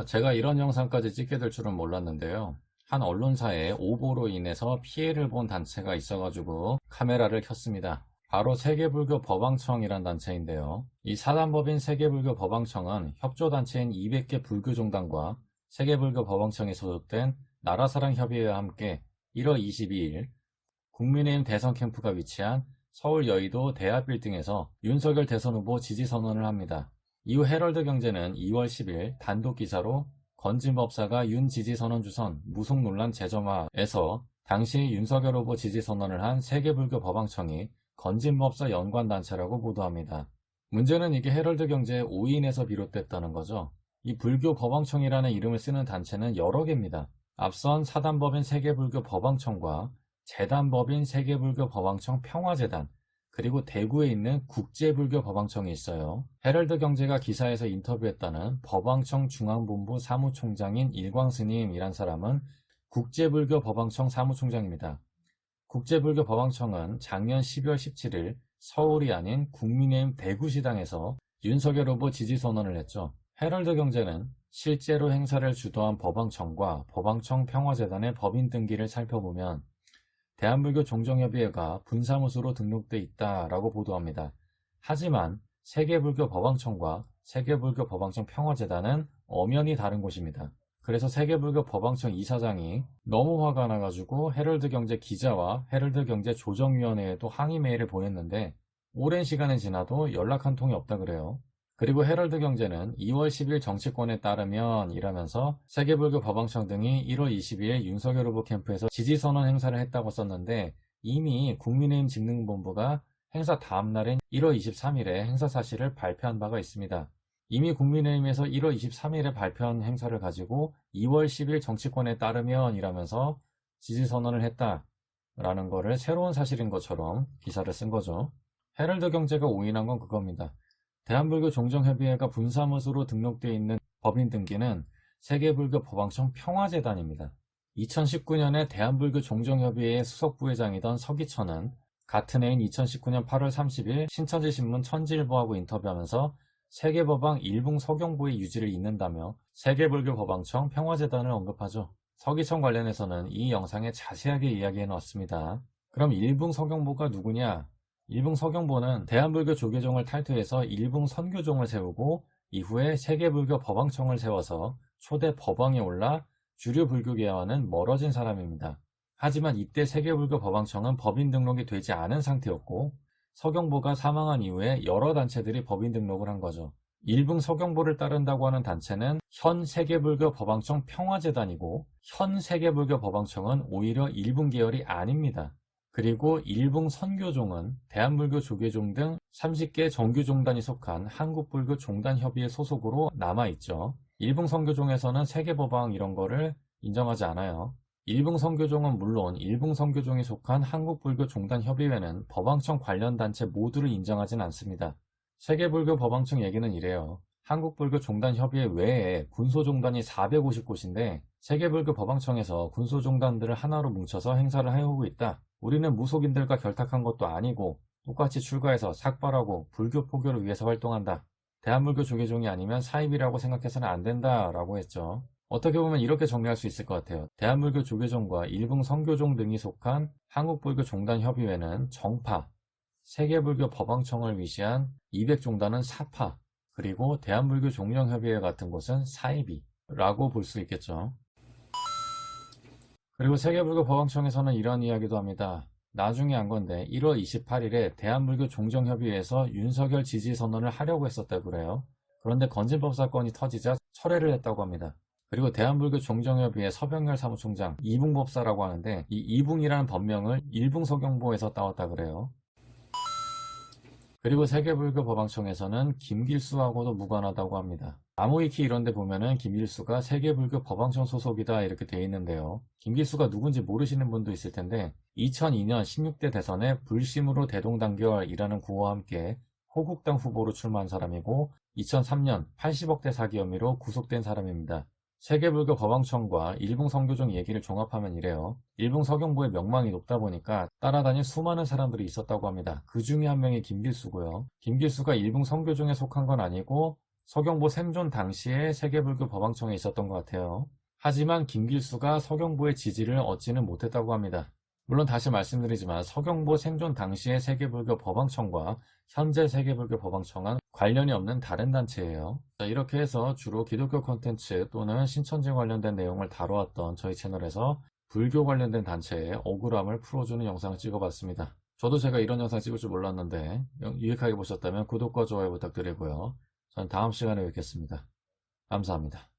제가 이런 영상까지 찍게 될 줄은 몰랐는데요. 한 언론사의 오보로 인해서 피해를 본 단체가 있어가지고 카메라를 켰습니다. 바로 세계불교 법왕청이란 단체인데요. 이 사단법인 세계불교 법왕청은 협조단체인 200개 불교종단과 세계불교 법왕청에 소속된 나라사랑협의회와 함께 1월 22일 국민의힘 대선 캠프가 위치한 서울 여의도 대합빌딩에서 윤석열 대선 후보 지지 선언을 합니다. 이후 헤럴드 경제는 2월 10일 단독 기사로 건진 법사가 윤 지지 선언 주선 무속 논란 재점화에서 당시 윤석열 후보 지지 선언을 한 세계불교 법왕청이 건진 법사 연관 단체라고 보도합니다. 문제는 이게 헤럴드 경제의 오인에서 비롯됐다는 거죠. 이 불교 법왕청이라는 이름을 쓰는 단체는 여러 개입니다. 앞선 사단법인 세계불교 법왕청과 재단법인 세계불교 법왕청 평화재단, 그리고 대구에 있는 국제불교 법왕청이 있어요. 헤럴드 경제가 기사에서 인터뷰했다는 법왕청 중앙본부 사무총장인 일광스님이란 사람은 국제불교 법왕청 사무총장입니다. 국제불교 법왕청은 작년 12월 17일 서울이 아닌 국민의힘 대구시당에서 윤석열 후보 지지 선언을 했죠. 헤럴드 경제는 실제로 행사를 주도한 법왕청과 법왕청 평화재단의 법인 등기를 살펴보면 대한불교 종정협의회가 분사무소로 등록돼 있다라고 보도합니다. 하지만 세계불교 법왕청과 세계불교 법왕청 평화재단은 엄연히 다른 곳입니다. 그래서 세계불교 법왕청 이사장이 너무 화가 나가지고 헤럴드 경제 기자와 헤럴드 경제 조정위원회에도 항의 메일을 보냈는데 오랜 시간이 지나도 연락 한 통이 없다 그래요. 그리고 헤럴드 경제는 2월 10일 정치권에 따르면 이라면서 세계불교 법왕청 등이 1월 22일 윤석열 후보 캠프에서 지지선언 행사를 했다고 썼는데 이미 국민의힘 직능본부가 행사 다음날인 1월 23일에 행사 사실을 발표한 바가 있습니다. 이미 국민의힘에서 1월 23일에 발표한 행사를 가지고 2월 10일 정치권에 따르면 이라면서 지지선언을 했다라는 거를 새로운 사실인 것처럼 기사를 쓴 거죠. 헤럴드 경제가 오인한 건 그겁니다. 대한불교 종정협의회가 분사무소로 등록되어 있는 법인 등기는 세계불교 법왕청 평화재단입니다. 2019년에 대한불교 종정협의회의 수석부회장이던 서기천은 같은 해인 2019년 8월 30일 신천지신문 천지일보하고 인터뷰하면서 세계법왕 일붕 서경보의 유지를 잇는다며 세계불교 법왕청 평화재단을 언급하죠. 서기천 관련해서는 이 영상에 자세하게 이야기해 놓았습니다. 그럼 일붕 서경보가 누구냐? 일붕 서경보는 대한불교 조계종을 탈퇴해서 일붕 선교종을 세우고 이후에 세계불교 법왕청을 세워서 초대 법왕에 올라 주류 불교계와는 멀어진 사람입니다. 하지만 이때 세계불교 법왕청은 법인 등록이 되지 않은 상태였고 서경보가 사망한 이후에 여러 단체들이 법인 등록을 한 거죠. 일붕 서경보를 따른다고 하는 단체는 현 세계불교 법왕청 평화재단이고 현 세계불교 법왕청은 오히려 일붕 계열이 아닙니다. 그리고 일붕 선교종은 대한불교 조계종 등 30개 정규종단이 속한 한국불교 종단협의회 소속으로 남아있죠. 일붕 선교종에서는 세계법왕 이런 거를 인정하지 않아요. 일붕 선교종은 물론 일붕 선교종이 속한 한국불교 종단협의회는 법왕청 관련 단체 모두를 인정하진 않습니다. 세계불교 법왕청 얘기는 이래요. 한국불교 종단협의회 외에 군소종단이 450곳인데 세계불교 법왕청에서 군소종단들을 하나로 뭉쳐서 행사를 해오고 있다. 우리는 무속인들과 결탁한 것도 아니고 똑같이 출가해서 삭발하고 불교 포교를 위해서 활동한다. 대한불교 조계종이 아니면 사입이라고 생각해서는 안 된다 라고 했죠. 어떻게 보면 이렇게 정리할 수 있을 것 같아요. 대한불교 조계종과 일붕 선교종 등이 속한 한국불교 종단협의회는 정파, 세계불교 법왕청을 위시한 200종단은 사파, 그리고 대한불교 종령협의회 같은 곳은 사이비라고 볼 수 있겠죠. 그리고 세계불교 법왕청에서는 이런 이야기도 합니다. 나중에 한 건데 1월 28일에 대한불교 종정협의회에서 윤석열 지지 선언을 하려고 했었다고 그래요. 그런데 건진법 사건이 터지자 철회를 했다고 합니다. 그리고 대한불교 종정협의회 서병열 사무총장 이붕법사라고 하는데 이 이붕이라는 법명을 일붕서경보에서 따왔다 그래요. 그리고 세계불교 법왕청에서는 김길수하고도 무관하다고 합니다. 나무위키 이런 데 보면은 김길수가 세계불교 법왕청 소속이다 이렇게 돼 있는데요. 김길수가 누군지 모르시는 분도 있을 텐데 2002년 16대 대선에 불심으로 대동단결이라는 구호와 함께 호국당 후보로 출마한 사람이고 2003년 80억대 사기 혐의로 구속된 사람입니다. 세계불교 법왕청과 일붕선교종 얘기를 종합하면 이래요. 일붕서경보의 명망이 높다 보니까 따라다닐 수많은 사람들이 있었다고 합니다. 그 중에 한 명이 김길수고요. 김길수가 일붕선교종에 속한 건 아니고 서경보 생존 당시에 세계불교 법왕청에 있었던 것 같아요. 하지만 김길수가 서경보의 지지를 얻지는 못했다고 합니다. 물론 다시 말씀드리지만 서경보 생존 당시의 세계불교 법왕청과 현재 세계불교 법왕청은 관련이 없는 다른 단체예요. 자, 이렇게 해서 주로 기독교 콘텐츠 또는 신천지 관련된 내용을 다뤄왔던 저희 채널에서 불교 관련된 단체의 억울함을 풀어주는 영상을 찍어봤습니다. 저도 제가 이런 영상 찍을 줄 몰랐는데 유익하게 보셨다면 구독과 좋아요 부탁드리고요. 전 다음 시간에 뵙겠습니다. 감사합니다.